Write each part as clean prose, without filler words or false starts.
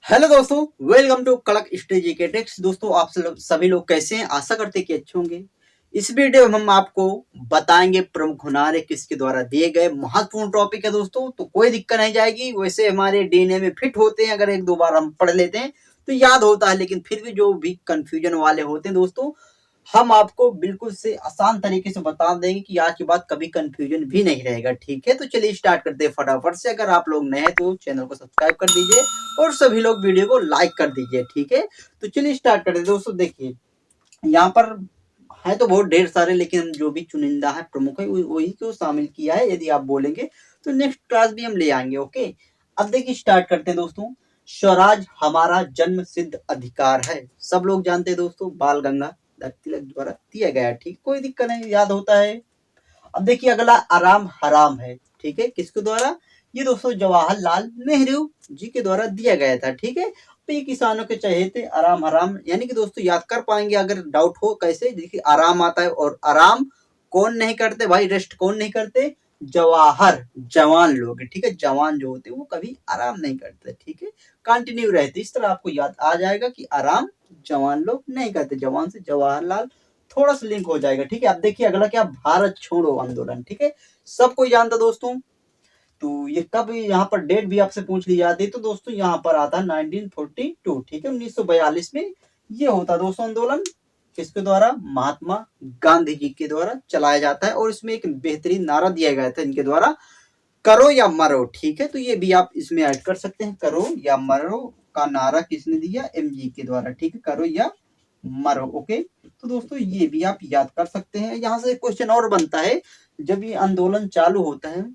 Hello दोस्तों, welcome to कड़क stage takes. दोस्तों, आप सभी लोग कैसे हैं? आशा करते हैं कि अच्छे होंगे। इस वीडियो में हम आपको बताएंगे प्रमुख होनारे किसके द्वारा दिए गए। महत्वपूर्ण टॉपिक है दोस्तों, तो कोई दिक्कत नहीं जाएगी। वैसे हमारे डीएनए में फिट होते हैं, अगर एक दो बार हम पढ़ लेते हैं तो याद होता है, लेकिन फिर भी जो भी कंफ्यूजन वाले होते हैं दोस्तों, हम आपको बिल्कुल से आसान तरीके से बता देंगे कि आज के बाद कभी कंफ्यूजन भी नहीं रहेगा। ठीक है, तो चलिए स्टार्ट करते हैं फटाफट से। अगर आप लोग नए हैं तो चैनल को सब्सक्राइब कर दीजिए और सभी लोग वीडियो को लाइक कर दीजिए। ठीक है, तो चलिए स्टार्ट करते हैं दोस्तों। देखिए, यहाँ पर है तो बहुत ढेर सारे, लेकिन जो भी चुनिंदा है, प्रमुख है, वही को शामिल किया है। यदि आप बोलेंगे तो नेक्स्ट क्लास भी हम ले आएंगे। ओके, अब देखिए स्टार्ट करते हैं दोस्तों। स्वराज हमारा जन्म सिद्ध अधिकार है, सब लोग जानते हैं दोस्तों, बाल गंगाधर तिलक द्वारा दिया गया। ठीक, कोई दिक्कत नहीं, याद होता है। अब देखिए अगला, आराम हराम है। ठीक है, किसके द्वारा? ये दोस्तों जवाहरलाल नेहरू जी के द्वारा दिया गया था। ठीक है, तो ये किसानों के चहेते आराम हराम, यानी कि दोस्तों याद कर पाएंगे अगर डाउट हो कैसे। देखिए आराम आता है, और आराम कौन नहीं करते भाई? रेस्ट कौन नहीं करते? जवाहर, जवान लोग। ठीक है, जवान जो होते हैं वो कभी आराम नहीं करते। ठीक है, कंटिन्यू रहते। इस तरह आपको याद आ जाएगा कि आराम जवान लोग नहीं करते। जवान से जवाहरलाल थोड़ा सा लिंक हो जाएगा। ठीक है, अब देखिए अगला क्या, भारत छोड़ो आंदोलन। ठीक है, सब कोई जानता दोस्तों। तो ये कब, यहाँ पर डेट भी आपसे पूछ ली जाती है, तो दोस्तों यहाँ पर आता है 1942। ठीक है, 1942 में ये होता दोस्तों आंदोलन। किसके द्वारा? महात्मा गांधी जी के द्वारा चलाया जाता है। और इसमें एक बेहतरीन नारा दिया गया था इनके द्वारा, करो या मरो। ठीक है, तो ये भी आप इसमें ऐड कर सकते हैं। करो या मरो का नारा किसने दिया? एमजी के द्वारा। ठीक है, करो या मरो। ओके, तो दोस्तों ये भी आप याद कर सकते हैं। यहाँ से क्वेश्चन और बनता है, जब ये आंदोलन चालू होता है,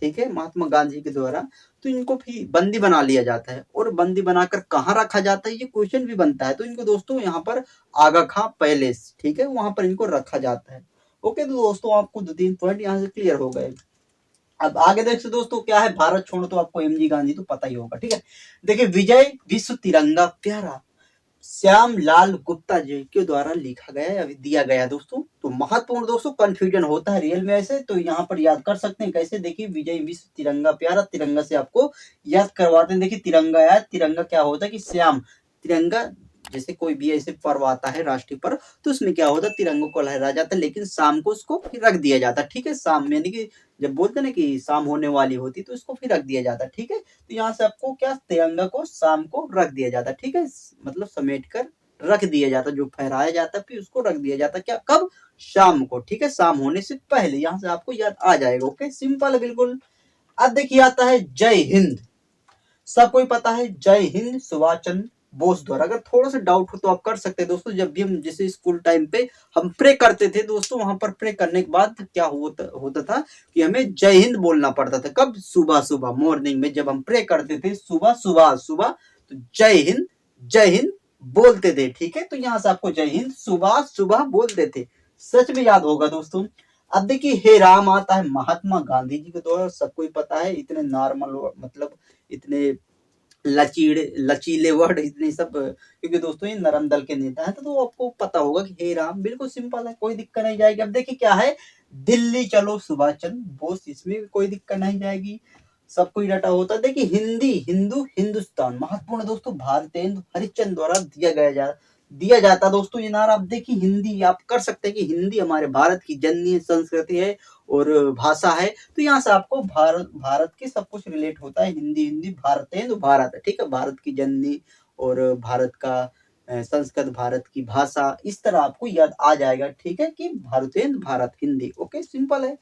ठीक है, महात्मा गांधी के द्वारा, तो इनको फिर बंदी बना लिया जाता है। और बंदी बनाकर कहाँ रखा जाता है, ये क्वेश्चन भी बनता है। तो इनको दोस्तों यहाँ पर आगा खां पैलेस, ठीक है, वहां पर इनको रखा जाता है। ओके, तो दोस्तों आपको दो तीन पॉइंट यहाँ से क्लियर हो गए। अब आगे देखिए दोस्तों, क्या है? भारत छोड़ो, तो आपको एमजी गांधी तो पता ही होगा। ठीक है, देखिए, विजय विश्व तिरंगा प्यारा श्याम लाल गुप्ता जी के द्वारा लिखा गया है, अभी दिया गया है दोस्तों। तो महत्वपूर्ण दोस्तों, कंफ्यूजन होता है रियल में ऐसे, तो यहाँ पर याद कर सकते हैं कैसे। देखिए, विजय विश्व तिरंगा प्यारा, तिरंगा से आपको याद करवाते हैं। देखिए तिरंगा है, तिरंगा क्या होता है कि श्याम, तिरंगा जैसे कोई भी ऐसे पर्व आता है राष्ट्रीय पर्व, तो उसमें क्या होता है, तिरंगा को लहराया जाता है, लेकिन शाम को उसको फिर रख दिया जाता है। ठीक है, शाम यानी कि जब बोलते ना कि शाम होने वाली होती, तो इसको फिर रख दिया जाता है। ठीक है, तो यहाँ से आपको क्या, तिरंगा को शाम को रख दिया जाता है। ठीक है, मतलब समेट कर रख दिया जाता, जो फहराया जाता फिर उसको रख दिया जाता, क्या, कब? शाम को। ठीक है, शाम होने से पहले। यहाँ से आपको याद आ जाएगा। ओके, सिंपल है बिल्कुल। अब देखिए आता है जय हिंद। सब कोई पता है, जय हिंद सुभाष चंद्र बोस द्वारा। अगर थोड़ा सा डाउट हो तो आप कर सकते हैं दोस्तों। जब भी हम जैसे स्कूल टाइम पे हम प्रे करते थे दोस्तों, वहां पर प्रे करने के बाद क्या होता था कि हमें जय हिंद बोलना पड़ता था। कब? सुबह सुबह मॉर्निंग में, जब हम प्रे करते थे सुबह सुबह सुबह, तो जय हिंद बोलते थे। ठीक है, तो यहाँ से आपको जय हिंद सुबह सुबह बोलते थे। सच में याद होगा दोस्तों। अब देखिए, हे राम आता है महात्मा गांधी जी के द्वारा। सबको ही पता है, इतने नॉर्मल, मतलब इतने लचीले वर्ड, इतने सब, क्योंकि दोस्तों ये नरम दल के नेता हैं, तो आपको पता होगा कि हे राम, बिल्कुल सिंपल है, कोई दिक्कत नहीं जाएगी। अब देखिए क्या है, दिल्ली चलो सुभाष चंद्र बोस, इसमें कोई दिक्कत नहीं जाएगी, सब कोई रटा होता है। देखिए हिंदी, हिंदू हिंदुस्तान, महत्वपूर्ण दोस्तों, भारतेंदु हरिश्चंद्र द्वारा दिया जाता दोस्तों ये नारा। आप देखिए, हिंदी आप कर सकते हैं कि हिंदी हमारे भारत की जननी संस्कृति है और भाषा है। तो यहाँ से आपको भारत भारत के सब कुछ रिलेट होता है। हिंदी हिंदी, भारत है तो भारत है। ठीक है, भारत की जननी और भारत का संस्कृत, भारत की भाषा, इस तरह आपको याद आ जाएगा। ठीक है, कि भारतेंद्र भारत हिंदी। ओके, सिंपल है।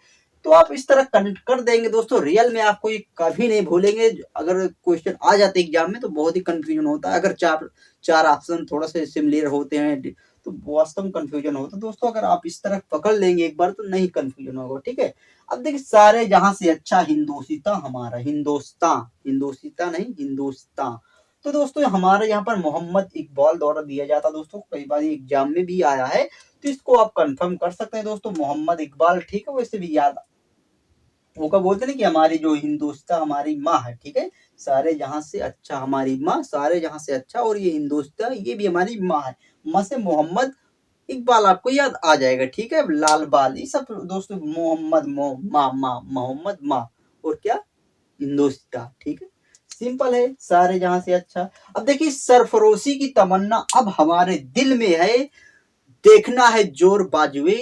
तो आप इस तरह कनेक्ट कर देंगे दोस्तों, रियल में आपको ये कभी नहीं भूलेंगे। अगर क्वेश्चन आ जाते एग्जाम में तो बहुत ही कंफ्यूजन होता है। अगर चार चार ऑप्शन थोड़ा से सिमिलर होते हैं तो वास्तव में कंफ्यूजन होता है दोस्तों। अगर आप इस तरह पकड़ लेंगे एक बार तो नहीं कंफ्यूजन होगा। ठीक है, अब देखिए, सारे जहां से अच्छा हिंदोसिता हमारा, हिंदोस्तान, हिंदोसिता नहीं, हिंदोस्तान। तो दोस्तों हमारे यहाँ पर मोहम्मद इकबाल द्वारा दिया जाता दोस्तों, कई बार एग्जाम में भी आया है, तो इसको आप कंफर्म कर सकते हैं दोस्तों, मोहम्मद इकबाल। ठीक है, वैसे भी याद वो क्या बोलते ना कि हमारी जो हिंदोस्तान हमारी माँ है। ठीक है, सारे जहां से अच्छा हमारी माँ, सारे जहां से अच्छा, और ये हिंदोस्तान ये भी हमारी माँ है। माँ से मोहम्मद इकबाल आपको याद आ जाएगा। ठीक है, लाल बाल, ये सब दोस्तों, मोहम्मद माँ माँ, मोहम्मद माँ, और क्या, हिंदोस्तान। ठीक है, सिंपल है, सारे जहां से अच्छा। अब देखिए, सरफरोशी की तमन्ना अब हमारे दिल में है, देखना है जोर बाजुए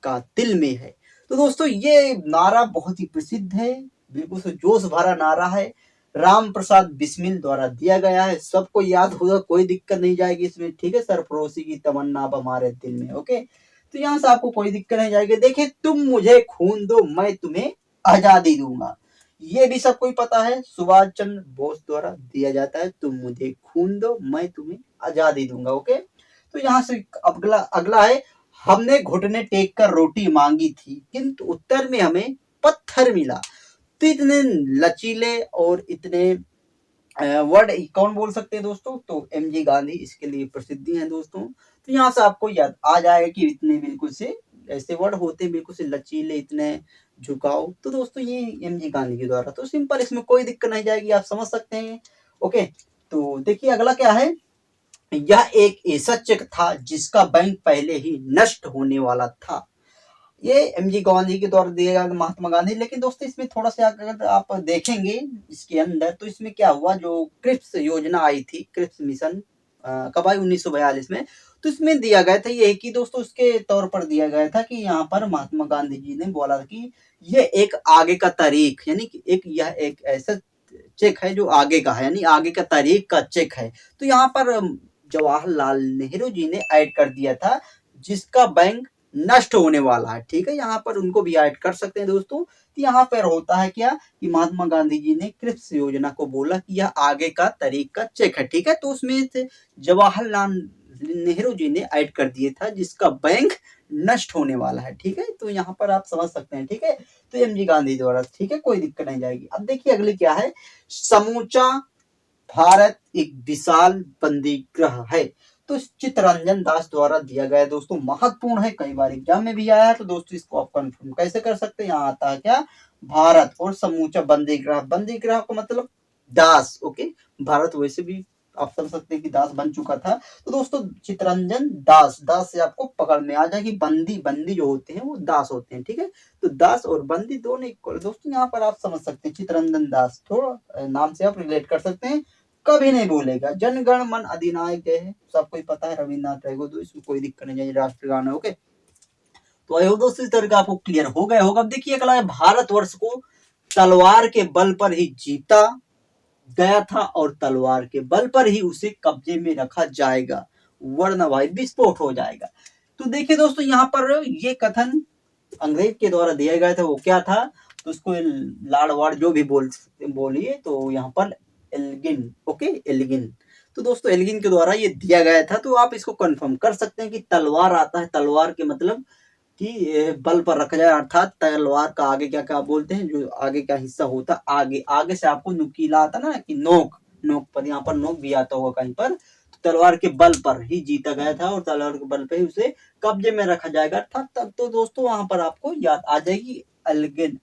का दिल में है। तो दोस्तों ये नारा बहुत ही प्रसिद्ध है, बिल्कुल से जोश भरा नारा है, राम प्रसाद बिस्मिल द्वारा दिया गया है, सबको याद होगा, कोई दिक्कत नहीं जाएगी इसमें, ठीक है। सरफरोशी की तमन्ना अब हमारे दिल में, ओके। तो यहाँ से आपको कोई दिक्कत नहीं जाएगी। देखिए, तुम मुझे खून दो मैं तुम्हें आजादी दूंगा, ये भी सबको ही पता है, सुभाष चंद्र बोस द्वारा दिया जाता है, तुम मुझे खून दो मैं तुम्हें आजादी दूंगा, ओके। तो यहाँ से अगला अगला है, हमने घुटने टेक कर रोटी मांगी थी किंतु उत्तर में हमें पत्थर मिला। तो इतने लचीले और इतने वर्ड कौन बोल सकते हैं दोस्तों, तो एमजी गांधी इसके लिए प्रसिद्धि है दोस्तों। तो यहाँ से आपको याद आ जाएगा कि इतने बिल्कुल से ऐसे वर्ड होते हैं, बिल्कुल से लचीले, इतने झुकाव, तो दोस्तों ये एमजी गांधी के द्वारा। तो सिंपल, इसमें कोई दिक्कत नहीं जाएगी, आप समझ सकते हैं, ओके। तो देखिए अगला क्या है, यह एक ऐसा चेक था जिसका बैंक पहले ही नष्ट होने वाला था। ये एमजी गांधी के द्वारा दिया गया महात्मा गांधी। लेकिन दोस्तों इसमें थोड़ा सा अगर आप देखेंगे इसके अंदर, तो इसमें क्या हुआ, जो क्रिप्स योजना आई थी, क्रिप्स मिशन कब आई, 1942 में। तो इसमें दिया गया था ये कि दोस्तों उसके तौर पर दिया गया था कि यहाँ पर महात्मा गांधी जी ने बोला कि ये एक आगे का तारीख, यानी कि यह एक ऐसा चेक है जो आगे का है, यानी आगे का तारीख का चेक है। तो यहाँ पर जवाहरलाल नेहरू जी ने ऐड कर दिया था जिसका बैंक नष्ट होने वाला है, ठीक है। यहाँ पर उनको भी ऐड कर सकते हैं दोस्तों। तो यहाँ पर होता है क्या कि महात्मा गांधी जी ने क्रिप्स योजना को बोला कि यह आगे का तारीख का चेक है, ठीक है। तो उसमें जवाहरलाल नेहरू जी ने ऐड कर दिया था जिसका बैंक नष्ट होने वाला है, ठीक है। तो यहाँ पर आप समझ सकते हैं, ठीक है। तो एमजी गांधी द्वारा, ठीक है, कोई दिक्कत नहीं जाएगी। अब देखिए अगली क्या है, समूचा भारत एक विशाल बंदीगृह है। तो चित्तरंजन दास द्वारा दिया गया दोस्तों, महत्वपूर्ण है, कई बार एग्जाम में भी आया है। तो दोस्तों इसको आप कंफर्म कैसे कर सकते हैं, यहाँ आता है क्या, भारत और समूचा बंदीगृह, बंदीगृह को मतलब दास, ओके। भारत वैसे भी आप समझ सकते हैं कि दास बन चुका था। तो दोस्तों चित्तरंजन दास, दास से आपको पकड़ में आ जाए कि बंदी, बंदी जो होते हैं वो दास होते हैं, ठीक है। तो दास और बंदी दोनों इक्वल दोस्तों, यहाँ पर आप समझ सकते हैं चित्तरंजन दास, थोड़ा नाम से आप रिलेट कर सकते हैं, कभी नहीं भूलेगा। जनगण मन अधिनायक है, सबको ही पता है, रविन्द्रनाथ टैगोर, तो इसमें कोई दिक्कत नहीं है, राष्ट्रगान, ओके। तो आई होप दोस्तों इस तरह का आपको क्लियर हो गया होगा। अब देखिए अगला है, भारतवर्ष को तलवार के बल पर ही जीता गया था और तलवार के बल पर ही उसे कब्जे में रखा जाएगा, वरना भाई विस्फोट हो जाएगा। तो देखिए दोस्तों यहाँ पर ये कथन अंग्रेज के द्वारा दिया गया था, वो क्या था, तो उसको लाड़ वाड़ जो भी बोलिए, तो यहाँ पर एल्गिन, ओके, एल्गिन। तो दोस्तों एल्गिन के द्वारा ये दिया गया था। तो आप इसको कंफर्म कर सकते हैं कि तलवार आता है, तलवार के मतलब कि बल पर रखा जाए, अर्थात तलवार का आगे क्या क्या बोलते हैं, जो आगे का हिस्सा होता है, आगे आगे से आपको नुकीला आता ना कि नोक, नोक पर, यहाँ पर नोक भी आता होगा कहीं पर। तो तलवार के बल पर ही जीता गया था और तलवार के बल पर ही उसे कब्जे में रखा जाएगा, अर्थात तब तो दोस्तों वहां पर आपको याद आ जाएगी एल्गिन,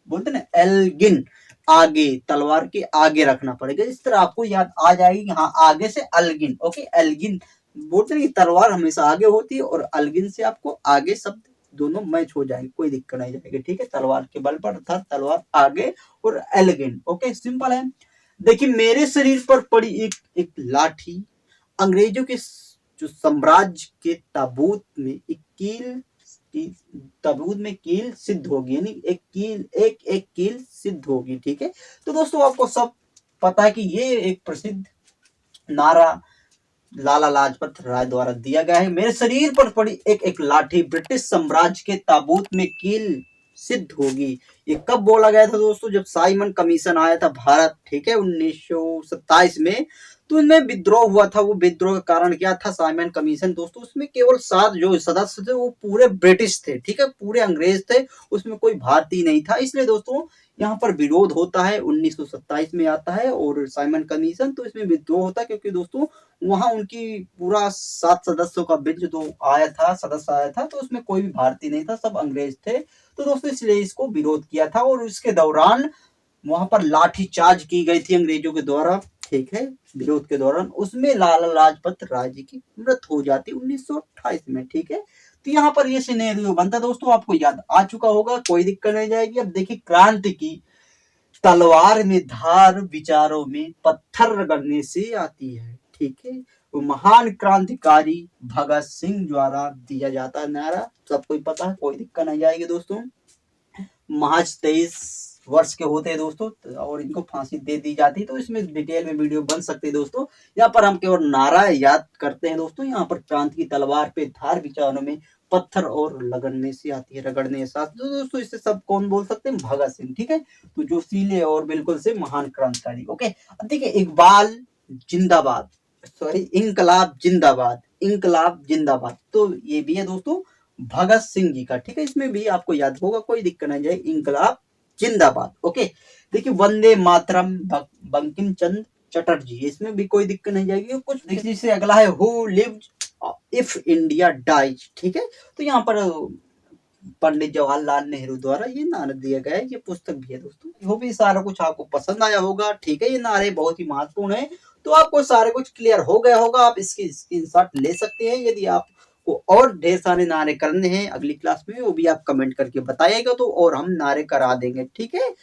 बोलते ना एल्गिन, आगे, तलवार के आगे रखना पड़ेगा, इस तरह आपको याद आ जाएगी। हाँ, आगे से अलगिन, ओके, एल्गिन बोलते हैं कि तलवार हमेशा आगे होती है और अलगिन से आपको आगे शब्द दोनों मैच हो जाएंगे, कोई दिक्कत नहीं जाएगी, ठीक है। तलवार के बल पर अर्थात तलवार आगे और एलिगेंट, ओके, सिंपल है। देखिए मेरे शरीर पर पड़ी एक एक लाठी, अंग्रेजों के जो साम्राज्य के ताबूत में एक कील, ताबूत में कील सिद्ध होगी, यानी एक कील, एक एक कील सिद्ध होगी, ठीक है। तो दोस्तों आपको सब पता है कि ये एक प्रसिद्ध नारा लाला लाजपत राय द्वारा दिया गया है, मेरे शरीर पर पड़ी एक एक लाठी ब्रिटिश साम्राज्य के ताबूत में कील सिद्ध होगी। ये कब बोला गया था दोस्तों, जब साइमन कमीशन आया था भारत, ठीक है, 1927 में। तो इनमें विद्रोह हुआ था, वो विद्रोह का कारण क्या था, साइमन कमीशन दोस्तों, उसमें केवल 7 जो सदस्य थे वो पूरे ब्रिटिश थे, ठीक है, पूरे अंग्रेज थे, उसमें कोई भारतीय नहीं था। इसलिए दोस्तों यहाँ पर विरोध होता है, 1927 में आता है और साइमन कमीशन, तो इसमें विद्रोह होता है क्योंकि दोस्तों वहां उनकी पूरा 7 सदस्यों का बिल जो आया था, सदस्य आया था, तो उसमें कोई भी भारतीय नहीं था, सब अंग्रेज थे। तो दोस्तों इसलिए इसको विरोध किया था और उसके दौरान वहां पर लाठीचार्ज की गई थी अंग्रेजों के द्वारा, ठीक है, विरोध के दौरान। उसमें लाला लाजपत राय जी की मृत्यु हो जाती 1928 में, ठीक है। तो यहाँ पर ये सिनेरियो बनता दोस्तों, आपको याद आ चुका होगा, कोई दिक्कत नहीं जाएगी। अब देखिए क्रांति की तलवार में धार विचारों में पत्थर रगड़ने से आती है। ठीक है, वो महान क्रांतिकारी भगत सिंह द्वारा दिया जाता है नारा, सबको ही पता है, कोई दिक्कत नहीं जाएगी दोस्तों। महज 23 वर्ष के होते हैं दोस्तों और इनको फांसी दे दी जाती है, तो इसमें डिटेल में वीडियो बन सकती है दोस्तों। यहाँ पर हम केवल नारा याद करते हैं दोस्तों। यहाँ पर क्रांति की तलवार पे धार विचारों में पत्थर और रगड़ने से आती है, रगड़ने से आती है। तो दोस्तों इससे सब कौन बोल सकते हैं? भगत सिंह। ठीक है, तो जो सीले और बिल्कुल से महान क्रांतिकारी। ओके, अब देखिए इकबाल जिंदाबाद, सॉरी इंकलाब जिंदाबाद, इंकलाब जिंदाबाद, तो ये भी है दोस्तों भगत सिंह जी का। ठीक है, इसमें भी आपको याद होगा, कोई दिक्कत नहीं जाए, इंकलाब जिंदाबाद। ओके, देखिए वंदे मातरम बंकिम चंद्र चटर्जी, इसमें भी कोई दिक्कत नहीं जाएगी। कुछ देखिए से अगला है who lives if India dies. ठीक है, तो यहाँ पर पंडित जवाहरलाल नेहरू द्वारा ये नारा दिया गया है, ये पुस्तक भी है दोस्तों। वो भी सारा कुछ आपको पसंद आया होगा। ठीक है, ये नारे बहुत ही महत्वपूर्ण है, तो आपको सारे कुछ क्लियर हो गया होगा। आप इसकी स्क्रीनशॉट ले सकते हैं। यदि आपको और ढेर सारे नारे करने हैं अगली क्लास में, वो भी आप कमेंट करके बताइएगा, तो और हम नारे करा देंगे। ठीक है,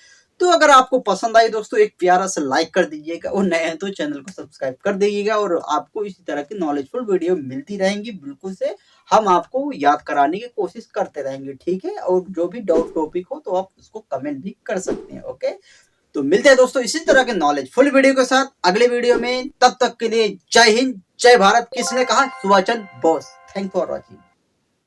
तो अगर आपको पसंद आए दोस्तों एक प्यारा सा लाइक कर दीजिएगा, और नए हैं तो चैनल को सब्सक्राइब कर दीजिएगा, और आपको इसी तरह की नॉलेजफुल वीडियो मिलती रहेंगी बिल्कुल से। हम आपको याद कराने की कोशिश करते रहेंगे। ठीक है, और जो भी डाउट टॉपिक हो तो आप उसको कमेंट भी कर सकते हैं। ओके, तो मिलते हैं दोस्तों इसी तरह के नॉलेजफुल वीडियो के साथ अगले वीडियो में। तब तक के लिए जय हिंद, जय भारत। किसने कहा? Subhash Chandra Bose. Thank for watching.